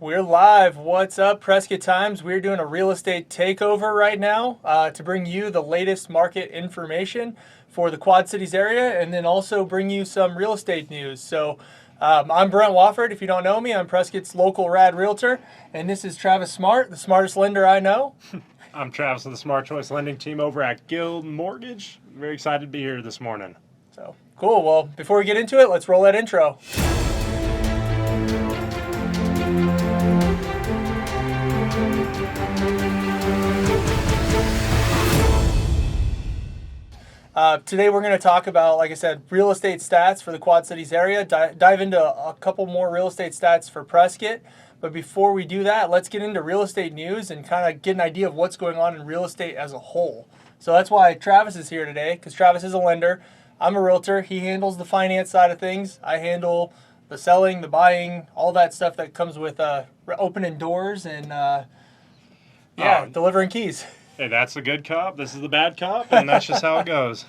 We're live. What's up, Prescott Times? We're doing a real estate takeover right now to bring you the latest market information for the Quad Cities area and then also bring you some real estate news. So I'm Brent Wofford. If you don't know me, I'm Prescott's local rad realtor. And this is Travis Smart, the smartest lender I know. I'm Travis of the Smart Choice Lending Team over at Guild Mortgage. Very excited to be here this morning. So cool. Well, before we get into it, let's roll that intro. Today we're going to talk about, like I said, real estate stats for the Quad Cities area, dive into a couple more real estate stats for Prescott. But before we do that, let's get into real estate news and kind of get an idea of what's going on in real estate as a whole. So that's why Travis is here today, because Travis is a lender. I'm a realtor. He handles the finance side of things. I handle the selling, the buying, all that stuff that comes with opening doors and delivering keys. Hey, that's the good cop. This is the bad cop, and that's just how it goes.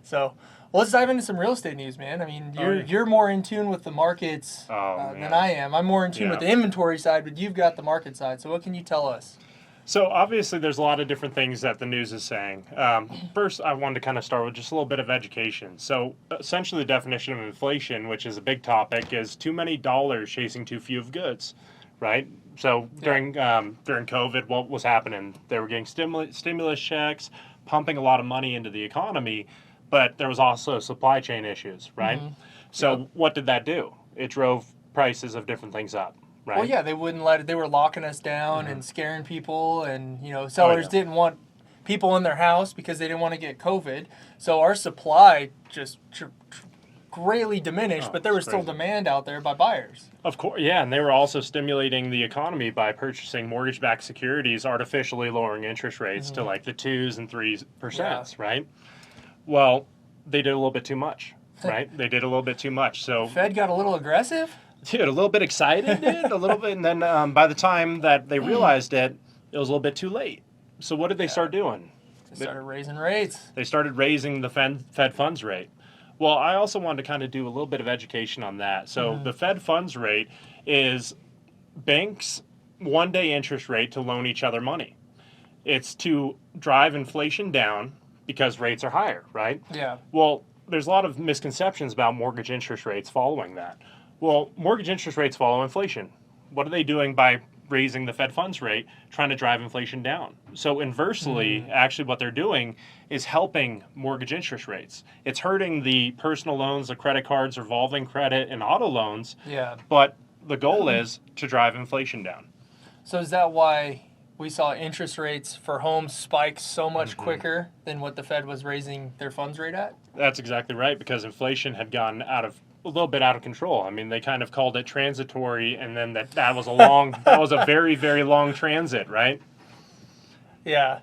So, well, let's dive into some real estate news, man. I mean, you're more in tune with the markets than I am. I'm more in tune with the inventory side, but you've got the market side. So what can you tell us? So obviously there's a lot of different things that the news is saying. First, I wanted to kind of start with just a little bit of education. So essentially the definition of inflation, which is a big topic, is too many dollars chasing too few of goods, right? So during COVID, what was happening? They were getting stimulus checks, pumping a lot of money into the economy, but there was also supply chain issues, right? Mm-hmm. So what did that do? It drove prices of different things up, right? Well, yeah, they wouldn't let it. They were locking us down and scaring people, and sellers didn't want people in their house because they didn't want to get COVID. So our supply just greatly diminished, but there was still demand out there by buyers. Of course, yeah, and they were also stimulating the economy by purchasing mortgage-backed securities, artificially lowering interest rates to like the 2s and 3%, right? Well, they did a little bit too much, right? They did a little bit too much. So Fed got a little aggressive? Dude, a little bit excited, a little bit, and then by the time that they realized it, it was a little bit too late. So what did they start doing? They started raising rates. They started raising the Fed funds rate. Well, I also wanted to kind of do a little bit of education on that. So the Fed funds rate is banks' one-day interest rate to loan each other money. It's to drive inflation down because rates are higher, right? Yeah. Well, there's a lot of misconceptions about mortgage interest rates following that. Well, mortgage interest rates follow inflation. What are they doing by raising the Fed funds rate, trying to drive inflation down? So inversely, actually what they're doing is helping mortgage interest rates. It's hurting the personal loans, the credit cards, revolving credit, and auto loans. Yeah. But the goal is to drive inflation down. So is that why we saw interest rates for homes spike so much quicker than what the Fed was raising their funds rate at? That's exactly right, because inflation had gone a little bit out of control. I mean, they kind of called it transitory, and then that was a very, very long transit, right? Yeah.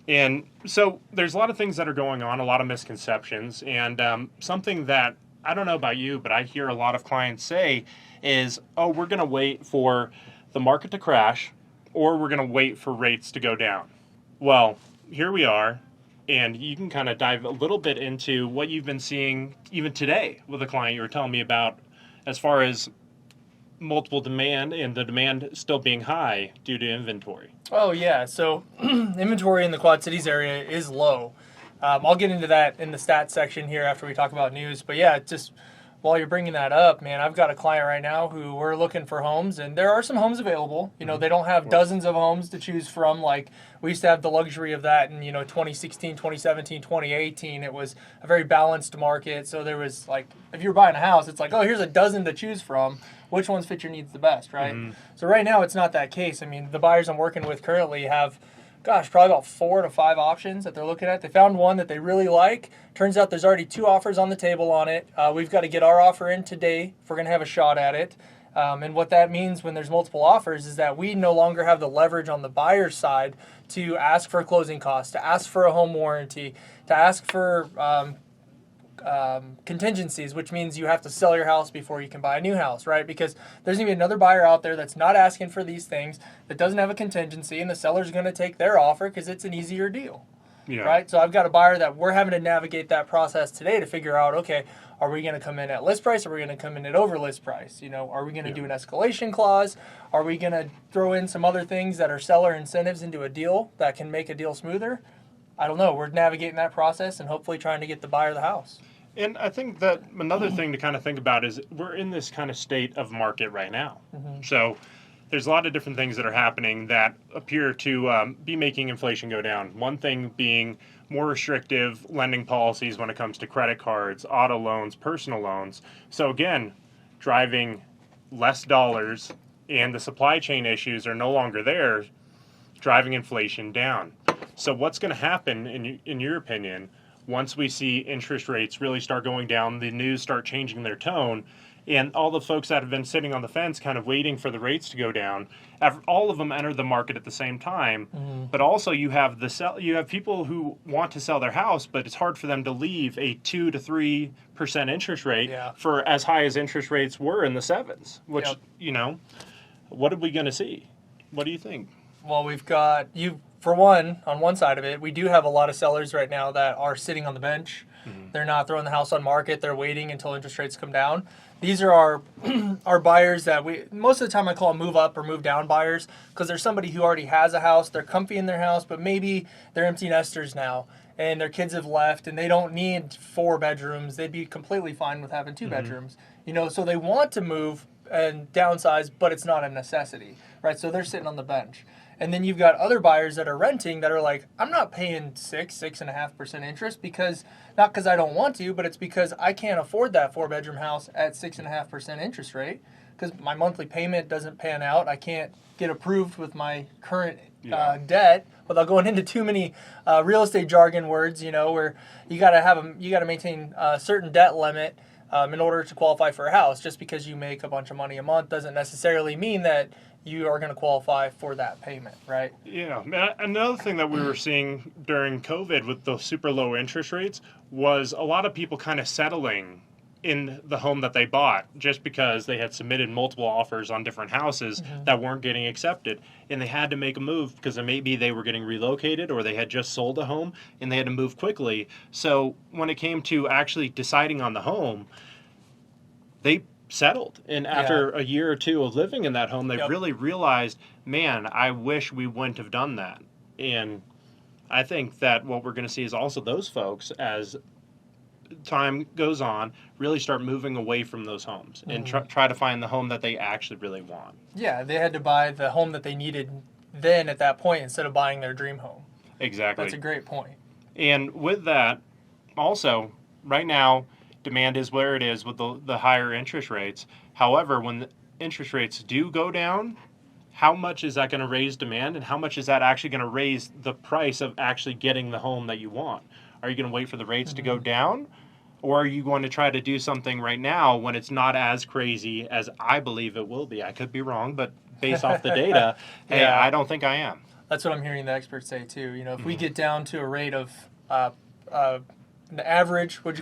And so there's a lot of things that are going on, a lot of misconceptions, and something that, I don't know about you, but I hear a lot of clients say is, oh, we're going to wait for the market to crash, or we're going to wait for rates to go down. Well, here we are. And you can kind of dive a little bit into what you've been seeing even today with a client you were telling me about as far as multiple demand and the demand still being high due to inventory. Oh, yeah. So inventory in the Quad Cities area is low. I'll get into that in the stats section here after we talk about news. But yeah, just while you're bringing that up, man, I've got a client right now who we're looking for homes, and there are some homes available. They don't have dozens of homes to choose from. Like we used to have the luxury of that in, 2016, 2017, 2018. It was a very balanced market. So there was like, if you were buying a house, it's like, oh, here's a dozen to choose from. Which ones fit your needs the best, right? So right now it's not that case. I mean, the buyers I'm working with currently have probably about 4 to 5 options that they're looking at. They found one that they really like. Turns out there's already 2 offers on the table on it. We've got to get our offer in today if we're going to have a shot at it. And what that means when there's multiple offers is that we no longer have the leverage on the buyer's side to ask for closing costs, to ask for a home warranty, to ask for contingencies, which means you have to sell your house before you can buy a new house, right? Because there's going to be another buyer out there that's not asking for these things, that doesn't have a contingency, and the seller's going to take their offer because it's an easier deal. Yeah. right? So I've got a buyer that we're having to navigate that process today to figure out, okay, are we going to come in at list price? Or are we going to come in at over list price? Are we going to do an escalation clause? Are we going to throw in some other things that are seller incentives into a deal that can make a deal smoother? I don't know. We're navigating that process and hopefully trying to get the buyer the house. And I think that another thing to kind of think about is we're in this kind of state of market right now. So there's a lot of different things that are happening that appear to be making inflation go down. One thing being more restrictive lending policies when it comes to credit cards, auto loans, personal loans. So again, driving less dollars and the supply chain issues are no longer there, driving inflation down. So what's going to happen, in your opinion, once we see interest rates really start going down, the news start changing their tone, and all the folks that have been sitting on the fence kind of waiting for the rates to go down, all of them enter the market at the same time. But also you have people who want to sell their house, but it's hard for them to leave a 2 to 3% interest rate for as high as interest rates were in the sevens, which, what are we going to see? What do you think? Well, we've got for one, on one side of it, we do have a lot of sellers right now that are sitting on the bench. They're not throwing the house on market. They're waiting until interest rates come down. These are our buyers that most of the time I call move up or move down buyers, because there's somebody who already has a house. They're comfy in their house, but maybe they're empty nesters now and their kids have left and they don't need 4 bedrooms. They'd be completely fine with having 2 bedrooms. So they want to move and downsize, but it's not a necessity, right? So they're sitting on the bench. And then you've got other buyers that are renting that are like, I'm not paying 6.5% interest not because I don't want to, but it's because I can't afford that 4-bedroom house at 6.5% interest rate because my monthly payment doesn't pan out. I can't get approved with my current debt without going into too many real estate jargon words, where you got to maintain a certain debt limit in order to qualify for a house. Just because you make a bunch of money a month doesn't necessarily mean that you are going to qualify for that payment, right? Yeah. Another thing that we were seeing during COVID with the super low interest rates was a lot of people kind of settling in the home that they bought just because they had submitted multiple offers on different houses that weren't getting accepted. And they had to make a move because maybe they were getting relocated or they had just sold a home and they had to move quickly. So when it came to actually deciding on the home, they settled. And after a year or two of living in that home, they really realized, man, I wish we wouldn't have done that. And I think that what we're going to see is also those folks, as time goes on, really start moving away from those homes and try to find the home that they actually really want. Yeah, they had to buy the home that they needed then at that point instead of buying their dream home. Exactly. That's a great point. And with that, also, right now, demand is where it is with the higher interest rates. However, when the interest rates do go down, how much is that going to raise demand and how much is that actually going to raise the price of actually getting the home that you want? Are you going to wait for the rates to go down? Or are you going to try to do something right now when it's not as crazy as I believe it will be? I could be wrong, but based off the data, hey, I don't think I am. That's what I'm hearing the experts say too. If we get down to a rate of the average, what would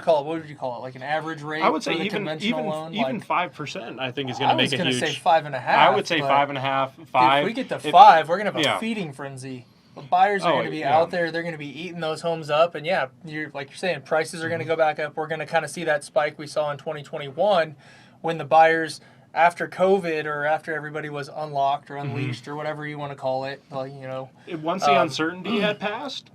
you call it? Like an average rate? I would say even loan? 5%. I think is going to make a huge. I was going to say 5.5. I would say 5.5, 5. If we get to 5, we're going to have a feeding frenzy. The buyers are going to be out there. They're going to be eating those homes up, and you're saying, prices are going to go back up. We're going to kind of see that spike we saw in 2021 when the buyers, after COVID or after everybody was unlocked or unleashed or whatever you want to call it, once the uncertainty had passed,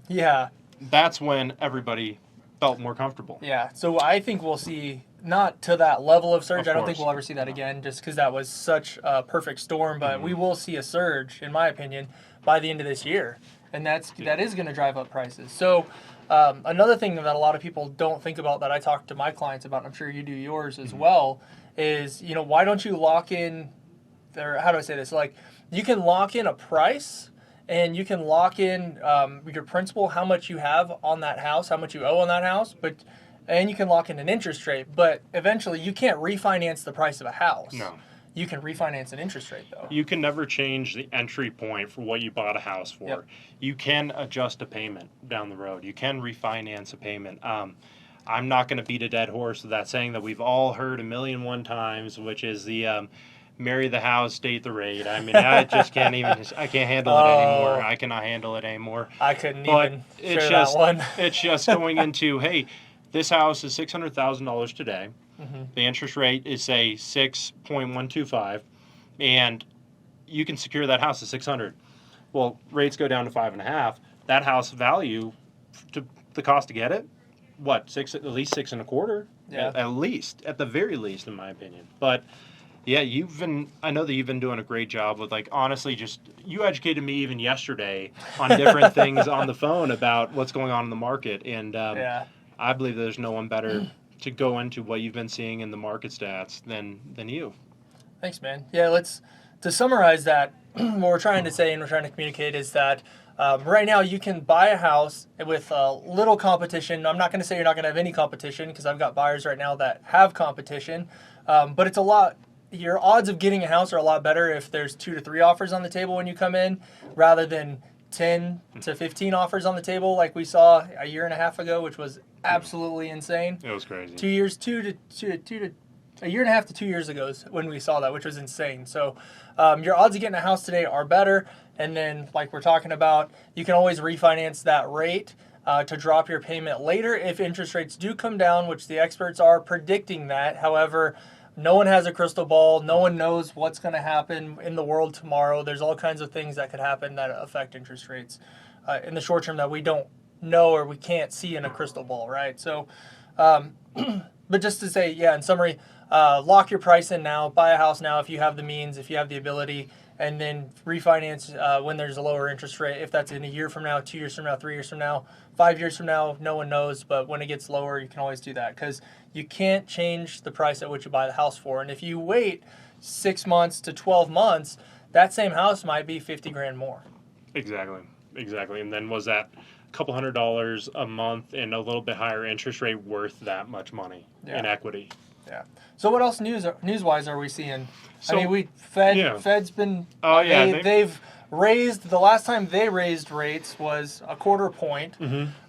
that's when everybody felt more comfortable. Yeah, so I think we'll see, not to that level of surge. I don't think we'll ever see that again just because that was such a perfect storm, but we will see a surge, in my opinion, by the end of this year. And that is going to drive up prices. So another thing that a lot of people don't think about that I talk to my clients about, and I'm sure you do yours as well, is, why don't you lock in, how do I say this? Like, you can lock in a price and you can lock in your principal, how much you have on that house, how much you owe on that house, and you can lock in an interest rate. But eventually, you can't refinance the price of a house. No. You can refinance an interest rate, though. You can never change the entry point for what you bought a house for. Yep. You can adjust a payment down the road. You can refinance a payment. I'm not going to beat a dead horse with that saying that we've all heard 1,000,001 times, which is the marry the house, date the rate. I mean, I just can't even. I can't handle it anymore. I cannot handle it anymore. I couldn't But even it's share just that one. it's just going into, hey, this house is $600,000 today. Mm-hmm. The interest rate is say 6.125, and you can secure that house at 600. Well, rates go down to 5.5. That house value, to the cost to get it, what, at least 6.25? Yeah. At least, at the very least, in my opinion. But yeah, I know that you've been doing a great job with, like, honestly, just, you educated me even yesterday on different things on the phone about what's going on in the market. And I believe there's no one better to go into what you've been seeing in the market stats than you. Thanks, man. Yeah, to summarize that, what we're trying to say and we're trying to communicate is that right now you can buy a house with little competition. I'm not going to say you're not going to have any competition, because I've got buyers right now that have competition, but it's a lot. Your odds of getting a house are a lot better if there's 2 to 3 offers on the table when you come in, rather than 10 to 15 offers on the table like we saw a year and a half ago, which was absolutely insane. It was crazy. A year and a half to 2 years ago is when we saw that, which was insane. So your odds of getting a house today are better. And then, like we're talking about, you can always refinance that rate to drop your payment later if interest rates do come down, which the experts are predicting that. However, no one has a crystal ball. No one knows what's going to happen in the world tomorrow. There's all kinds of things that could happen that affect interest rates in the short term that we don't know or we can't see in a crystal ball, right? So, but just to say, yeah, in summary, lock your price in now, buy a house now if you have the means, if you have the ability, and then refinance when there's a lower interest rate. If that's in a year from now, 2 years from now, 3 years from now, 5 years from now, no one knows. But when it gets lower, you can always do that, because you can't change the price at which you buy the house for. And if you wait 6 months to 12 months, that same house might be $50,000 more. Exactly. And then was that couple $100 a month and a little bit higher interest rate worth that much money in equity? Yeah. So what else news-wise are we seeing? So, I mean, Fed's been. Oh yeah. They've raised. The last time they raised rates was a quarter point,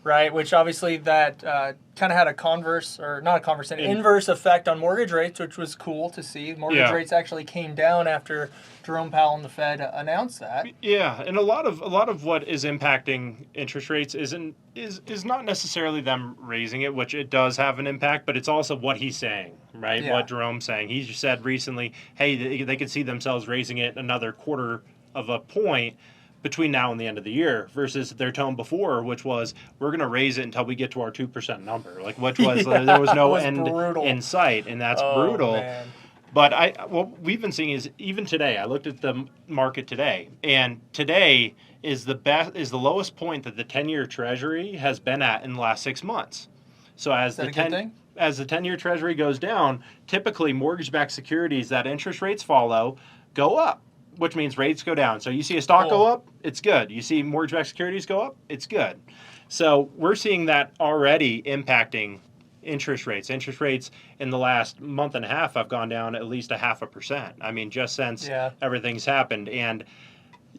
right? Which obviously that kind of had an inverse effect on mortgage rates, which was cool to see. Mortgage rates actually came down after Jerome Powell and the Fed announced that. Yeah, and a lot of what is impacting interest rates is not necessarily them raising it, which it does have an impact, but it's also what he's saying, right? Yeah. What Jerome's saying. He just said recently, hey, they could see themselves raising it another quarter of a point between now and the end of the year, versus their tone before, which was, we're going to raise it until we get to our 2% number, like, which was there was no end in sight, and that's brutal. Man. But what we've been seeing is, even today, I looked at the market today, and today is the lowest point that the 10-year Treasury has been at in the last 6 months. So as the 10-year Treasury goes down, typically mortgage-backed securities that interest rates follow go up, which means rates go down. So you see a stock go up, it's good. You see mortgage-backed securities go up, it's good. So we're seeing that already impacting interest rates. Interest rates in the last month and a half have gone down at least 0.5%. I mean, just since everything's happened. And,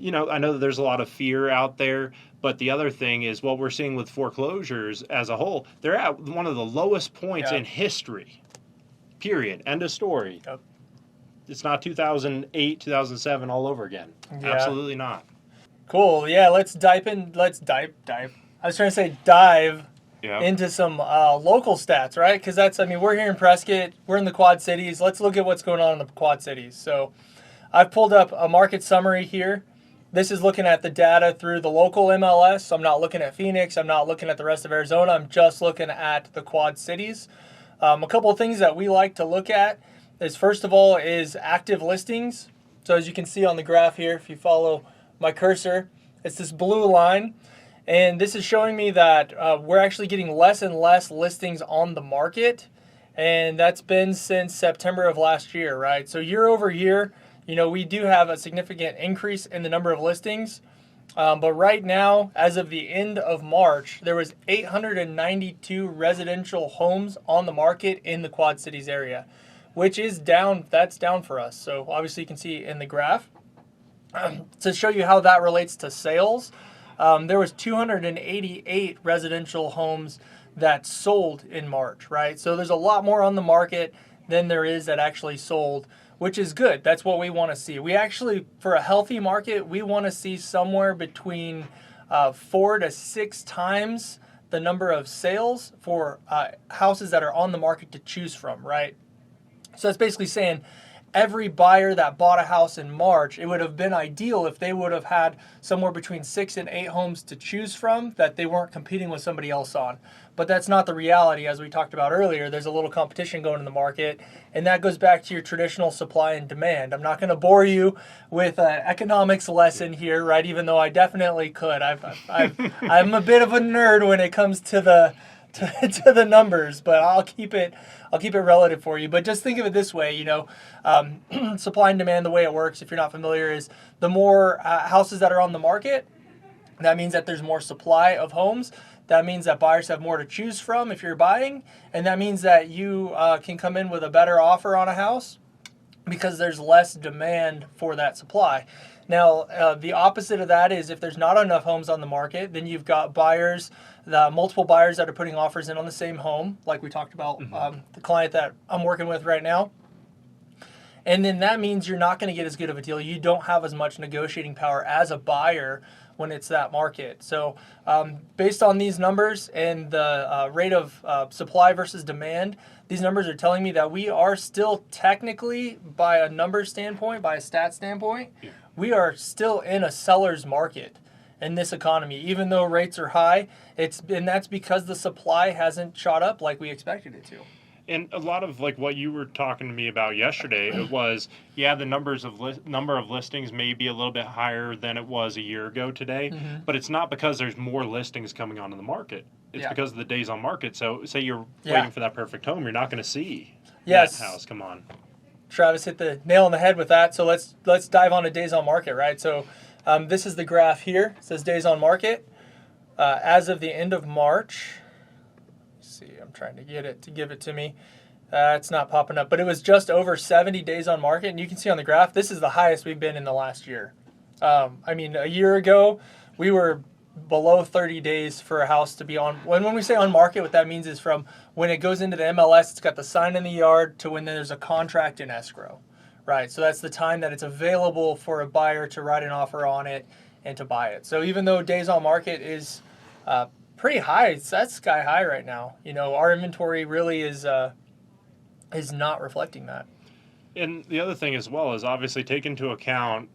I know that there's a lot of fear out there, but the other thing is what we're seeing with foreclosures as a whole. They're at one of the lowest points in history, period. End of story. Yep. It's not 2008, 2007 all over again. Yeah. Absolutely not. Cool. Yeah, let's dive. I was trying to say dive into some local stats, right? Because we're here in Prescott. We're in the Quad Cities. Let's look at what's going on in the Quad Cities. So I've pulled up a market summary here. This is looking at the data through the local MLS. So I'm not looking at Phoenix. I'm not looking at the rest of Arizona. I'm just looking at the Quad Cities. A couple of things that we like to look at is, first of all, is active listings. So as you can see on the graph here, if you follow my cursor, it's this blue line. And this is showing me that we're actually getting less and less listings on the market. And that's been since September of last year, right? So year over year, we do have a significant increase in the number of listings. But right now, as of the end of March, there was 892 residential homes on the market in the Quad Cities area, which is down. That's down for us. So obviously you can see in the graph. To show you how that relates to sales, there was 288 residential homes that sold in March, right? So there's a lot more on the market than there is that actually sold, which is good. That's what we want to see. We actually, for a healthy market, we want to see somewhere between 4 to 6 times the number of sales for houses that are on the market to choose from, right? So that's basically saying every buyer that bought a house in March, it would have been ideal if they would have had somewhere between 6 and 8 homes to choose from that they weren't competing with somebody else on. But that's not the reality. As we talked about earlier, there's a little competition going in the market, and that goes back to your traditional supply and demand. I'm not going to bore you with an economics lesson here, right? Even though I definitely could. I'm a bit of a nerd when it comes to the to the numbers, but I'll keep it relative for you. But just think of it this way, supply and demand, the way it works, if you're not familiar, is the more houses that are on the market, that means that there's more supply of homes. That means that buyers have more to choose from if you're buying, and that means that you can come in with a better offer on a house because there's less demand for that supply. Now, the opposite of that is if there's not enough homes on the market, then you've got multiple buyers that are putting offers in on the same home, like we talked about the client that I'm working with right now. And then that means you're not going to get as good of a deal. You don't have as much negotiating power as a buyer when it's that market. So based on these numbers and the rate of supply versus demand, these numbers are telling me that we are still technically, by a number standpoint, by a stat standpoint, we are still in a seller's market in this economy, even though rates are high. And that's because the supply hasn't shot up like we expected it to. And a lot of like what you were talking to me about yesterday, it was, the number of listings may be a little bit higher than it was a year ago today, but it's not because there's more listings coming onto the market. It's because of the days on market. So say you're waiting for that perfect home, you're not going to see that house come on. Travis hit the nail on the head with that. So let's dive on to days on market, right? So this is the graph here. It says days on market. As of the end of March, I'm trying to get it to give it to me. It's not popping up, but it was just over 70 days on market, and you can see on the graph, this is the highest we've been in the last year. A year ago, we were below 30 days for a house to be on. When we say on market, what that means is from when it goes into the MLS, it's got the sign in the yard, to when there's a contract in escrow, right? So that's the time that it's available for a buyer to write an offer on it and to buy it. So even though days on market is pretty high, that's sky high right now. Our inventory really is not reflecting that. And the other thing as well is obviously take into account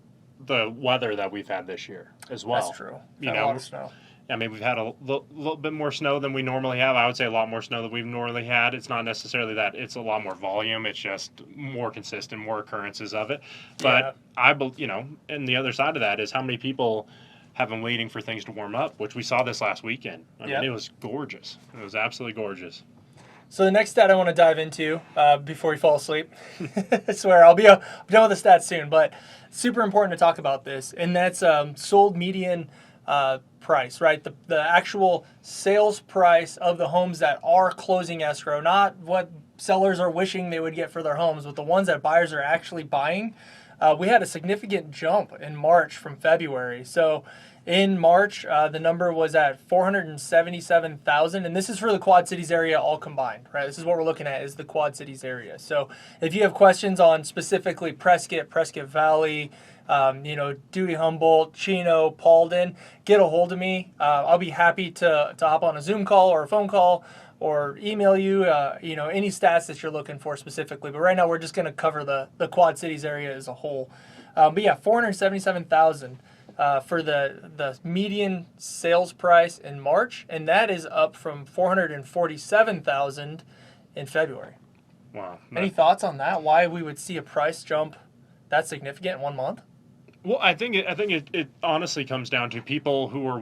the weather that we've had this year as well. That's true. A lot of snow. We've had a little bit more snow than we normally have. I would say a lot more snow than we've normally had. It's not necessarily that it's a lot more volume. It's just more consistent, more occurrences of it. But and the other side of that is how many people have been waiting for things to warm up, which we saw this last weekend. It was gorgeous. It was absolutely gorgeous. So the next stat I want to dive into before we fall asleep, I swear I'll be done with the stats soon, but super important to talk about this, and that's sold median price, right? The actual sales price of the homes that are closing escrow, not what sellers are wishing they would get for their homes, but the ones that buyers are actually buying. We had a significant jump in March from February. So in March, the number was at 477,000, and this is for the Quad Cities area all combined, right? This is what we're looking at, is the Quad Cities area. So if you have questions on specifically Prescott Valley, Dewey, Humboldt, Chino, Paulden, get a hold of me. I'll be happy to hop on a Zoom call or a phone call or email you, any stats that you're looking for specifically. But right now we're just going to cover the Quad Cities area as a whole. 477,000 for the median sales price in March, and that is up from 447,000 in February. Wow. Any thoughts on that? Why we would see a price jump that significant in 1 month? Well, I think it honestly comes down to people who were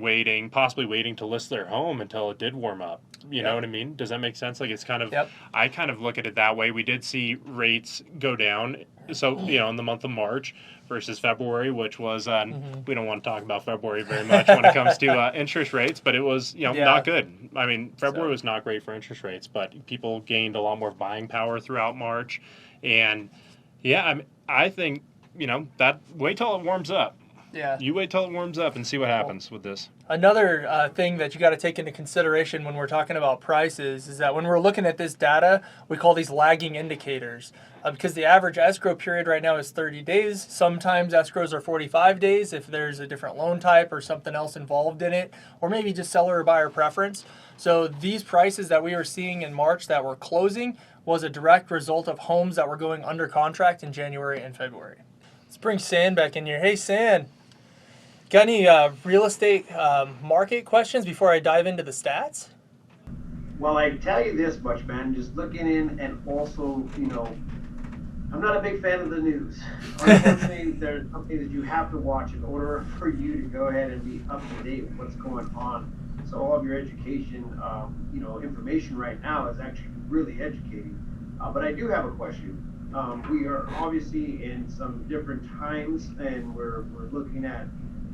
possibly waiting to list their home until it did warm up. You know what I mean? Does that make sense? Like, it's kind of, I kind of look at it that way. We did see rates go down. So, in the month of March versus February, which was, we don't want to talk about February very much when it comes to interest rates, but it was, not good. February was not great for interest rates, but people gained a lot more buying power throughout March. And I think, that wait till it warms up. Yeah. You wait till it warms up and see what happens with this. Another thing that you got to take into consideration when we're talking about prices is that when we're looking at this data, we call these lagging indicators. Because the average escrow period right now is 30 days. Sometimes escrows are 45 days if there's a different loan type or something else involved in it, or maybe just seller or buyer preference. So these prices that we were seeing in March that were closing was a direct result of homes that were going under contract in January and February. Let's bring San back in here. Hey, San. Got any real estate market questions before I dive into the stats? Well, I tell you this much, man, just looking in, and also, I'm not a big fan of the news. Unfortunately, there's something that you have to watch in order for you to go ahead and be up to date with what's going on. So all of your education, information right now is actually really educating. But I do have a question. We are obviously in some different times, and we're looking at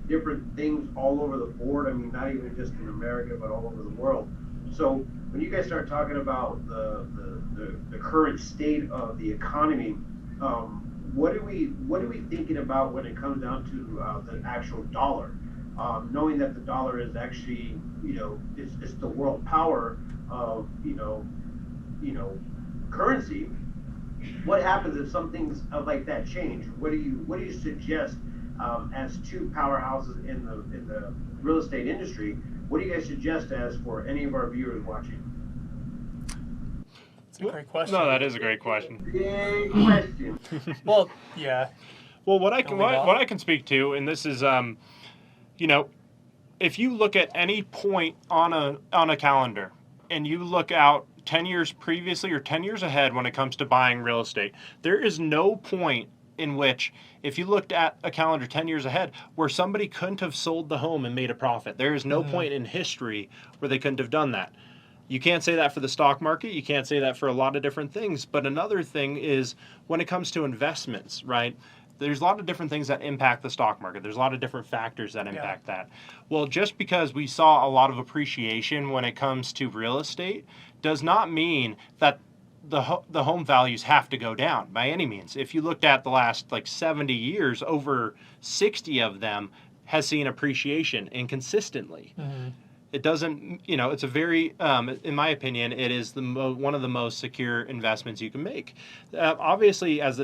different things all over the board. I mean, not even just in America, but all over the world. So when you guys start talking about the current state of the economy, what are we thinking about when it comes down to the actual dollar? Knowing that the dollar is actually, it's the world power of, currency. What happens if some things like that change? What do you suggest as two powerhouses in the real estate industry? What do you guys suggest as for any of our viewers watching? That's a great question. No, that is a great question. Big question. Well, yeah. Well, what I can speak to, and this is, if you look at any point on a calendar, and you look out 10 years previously or 10 years ahead when it comes to buying real estate, there is no point in which, if you looked at a calendar 10 years ahead, where somebody couldn't have sold the home and made a profit. There is no point in history where they couldn't have done that. You can't say that for the stock market. You can't say that for a lot of different things. But another thing is when it comes to investments, right? There's a lot of different things that impact the stock market. There's a lot of different factors that impact that. Well, just because we saw a lot of appreciation when it comes to real estate does not mean that the home values have to go down by any means. If you looked at the last 70 years, over 60 of them has seen appreciation and consistently. Mm-hmm. It doesn't, it's a very, in my opinion, it is one of the most secure investments you can make. Obviously, as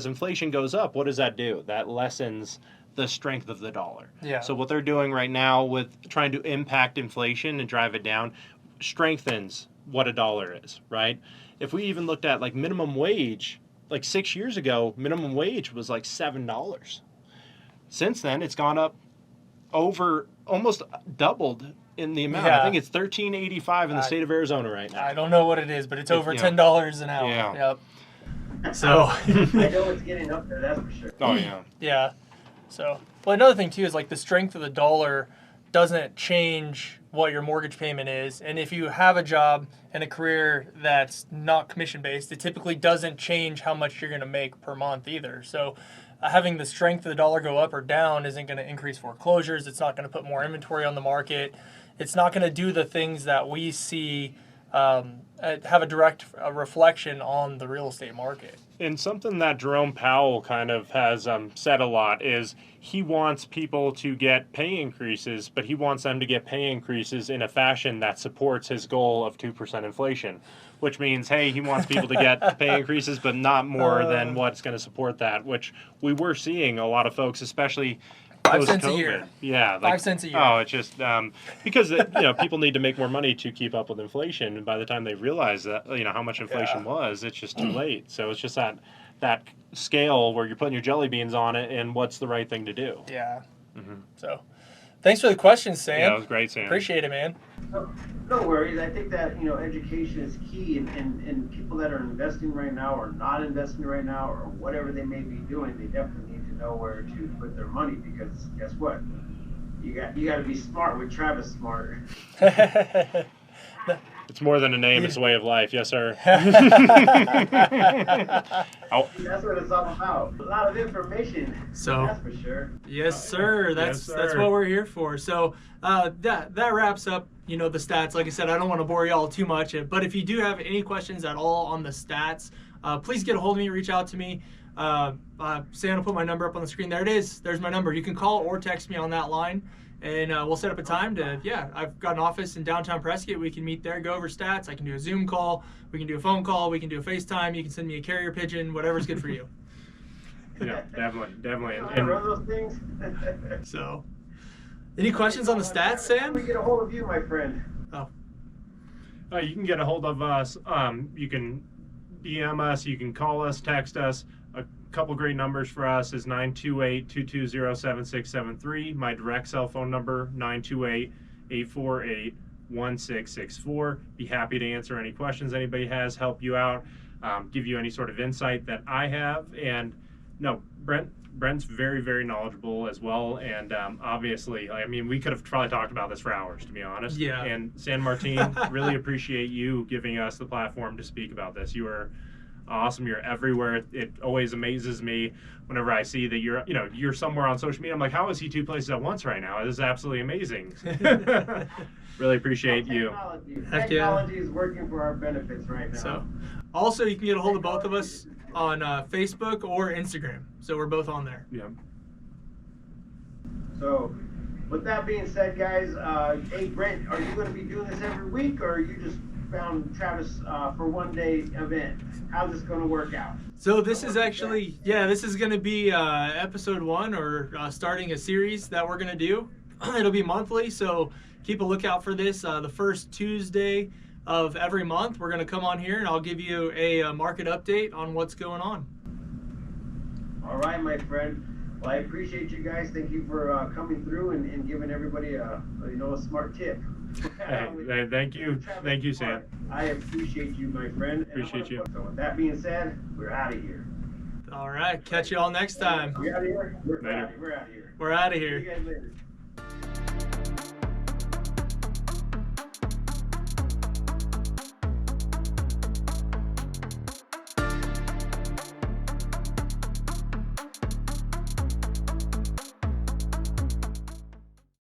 inflation goes up, what does that do? That lessens the strength of the dollar. Yeah. So what they're doing right now with trying to impact inflation and drive it down strengthens what a dollar is, right? If we even looked at minimum wage, 6 years ago, minimum wage was $7. Since then, it's gone up over almost doubled in the amount. Yeah. I think it's $13.85 in the state of Arizona right now. I don't know what it is, but it's over $10 an hour. Yeah. Yep. So I know it's getting up there, that's for sure. Oh yeah. Yeah. So, well, another thing too is the strength of the dollar doesn't change what your mortgage payment is. And if you have a job and a career that's not commission based, it typically doesn't change how much you're going to make per month either. So having the strength of the dollar go up or down isn't going to increase foreclosures. It's not going to put more inventory on the market. It's not going to do the things that we see have a direct reflection on the real estate market. And something that Jerome Powell kind of has said a lot is he wants people to get pay increases, but he wants them to get pay increases in a fashion that supports his goal of 2% inflation, which means, hey, he wants people to get pay increases, but not more than what's going to support that, which we were seeing a lot of folks, espally 5 cents a year. Yeah, 5 cents a year. Oh, it's just because people need to make more money to keep up with inflation, and by the time they realize that how much inflation was, it's just too late. So it's just that scale where you're putting your jelly beans on it, and what's the right thing to do. Yeah. Mm-hmm. So, thanks for the question, Sam. Yeah, that was great, Sam. Appreciate it, man. No worries. I think that education is key, and people that are investing right now or not investing right now or whatever they may be doing, they definitely need to know where to put their money, because guess what? You got to be smart with Travis Smart. It's more than a name; it's a way of life. Yes, sir. That's what it's all about. A lot of information. So that's for sure. Yes, sir. That's what we're here for. So that wraps up. The stats. Like I said, I don't want to bore y'all too much, but if you do have any questions at all on the stats, please get a hold of me. Reach out to me. Sam will put my number up on the screen. There it is. There's my number. You can call or text me on that line, and we'll set up a time to, I've got an office in downtown Prescott. We can meet there, go over stats. I can do a Zoom call. We can do a phone call. We can do a FaceTime. You can send me a carrier pigeon, whatever's good for you. Yeah, definitely. I run those things. So, any questions on the stats, Sam? How do we get a hold of you, my friend? Oh. You can get a hold of us. You can DM us. You can call us, text us. A couple great numbers for us is 928-220-7673. My direct cell phone number, 928-848-1664. Be happy to answer any questions anybody has, help you out, give you any sort of insight that I have. And no, Brent's very, very knowledgeable as well. And obviously, I mean, we could have probably talked about this for hours, to be honest. Yeah. And San Martin, really appreciate you giving us the platform to speak about this. You are awesome. You're everywhere. It always amazes me whenever I see that you're somewhere on social media. I'm like, how is he two places at once right now? This is absolutely amazing. Really appreciate you. Technology is working for our benefits right now. So, also, you can get a hold of both of us on Facebook or Instagram. So we're both on there. Yeah. So, with that being said, guys, hey Brent, are you going to be doing this every week, or are you just found Travis for one day event? How's this going to work out? So this is actually, this is going to be episode 1, or starting a series that we're going to do. It'll be monthly, so keep a lookout for this. The first Tuesday of every month, we're going to come on here and I'll give you a market update on what's going on. All right, my friend. Well, I appreciate you guys. Thank you for coming through and giving everybody a smart tip. Hey, thank you, Sam. I appreciate you, my friend. Appreciate you. So with that being said, we're out of here. All right, catch you all next time. We out of here? We're Later. out of here. We're out of See you here. guys later.